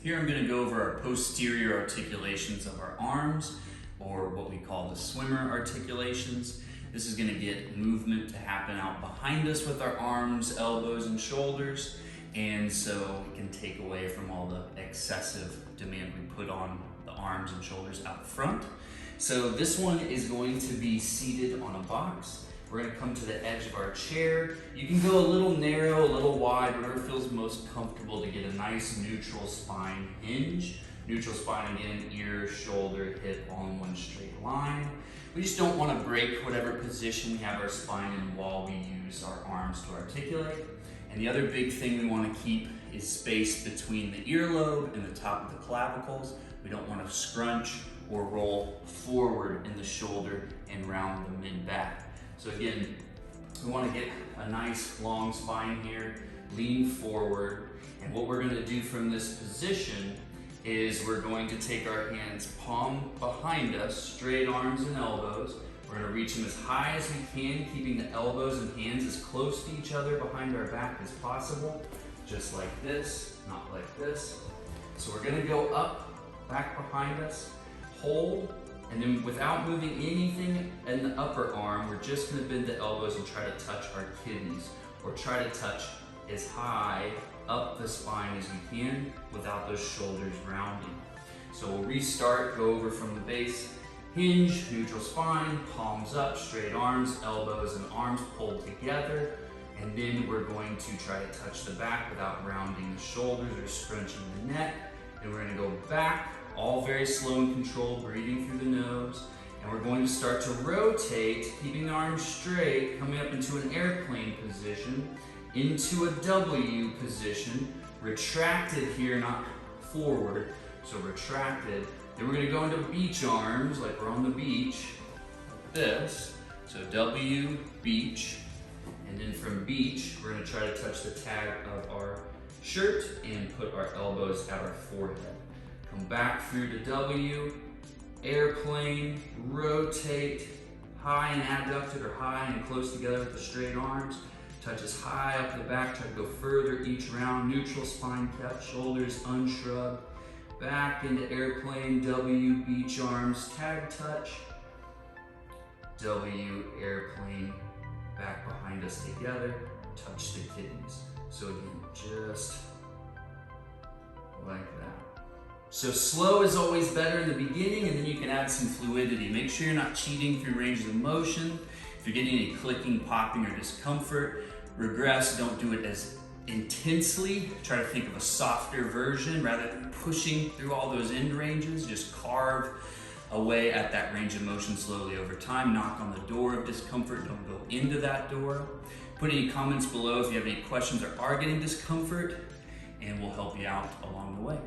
Here I'm going to go over our posterior articulations of our arms, or what we call the swimmer articulations. This is going to get movement to happen out behind us with our arms, elbows, and shoulders, and so it can take away from all the excessive demand we put on the arms and shoulders out front. So this one is going to be seated on a box. We're going to come to the edge of our chair. You can go a little narrow, a little wide, whatever feels most comfortable to get a nice neutral spine hinge. Neutral spine again, ear, shoulder, hip, all in one straight line. We just don't want to break whatever position we have our spine in while we use our arms to articulate. And the other big thing we want to keep is space between the earlobe and the top of the clavicles. We don't want to scrunch or roll forward in the shoulder and round the mid-back. So again, we want to get a nice long spine here, lean forward, and what we're going to do from this position is we're going to take our hands palm behind us, straight arms and elbows. We're going to reach them as high as we can, keeping the elbows and hands as close to each other behind our back as possible, just like this, not like this. So we're going to go up, back behind us, hold, and then without moving anything in the upper arm, we're just going to bend the elbows and try to touch our kidneys, or try to touch as high up the spine as we can without those shoulders rounding. So we'll restart, go over from the base, hinge, neutral spine, palms up, straight arms, elbows and arms pulled together, and then we're going to try to touch the back without rounding the shoulders or scrunching the neck. And we're going to go back, all very slow and controlled, breathing through the nose. And we're going to start to rotate, keeping the arms straight, coming up into an airplane position, into a W position, retracted here, not forward, so retracted. Then we're going to go into beach arms, like we're on the beach, like this. So W, beach, and then from beach, we're going to try to touch the tag of our shirt and put our elbows at our forehead. Come back through to W, airplane, rotate, high and adducted or high and close together with the straight arms. Touch as high up the back, try to go further each round. Neutral spine kept, shoulders unshrugged. Back into airplane, W, beach arms, tag touch. W, airplane, back behind us together. Touch the kidneys. So again, just like that. So slow is always better in the beginning, and then you can add some fluidity. Make sure you're not cheating through ranges of motion. If you're getting any clicking, popping, or discomfort, regress, don't do it as intensely. Try to think of a softer version rather than pushing through all those end ranges. Just carve away at that range of motion slowly over time. Knock on the door of discomfort, don't go into that door. Put any comments below if you have any questions or are getting discomfort, and we'll help you out along the way.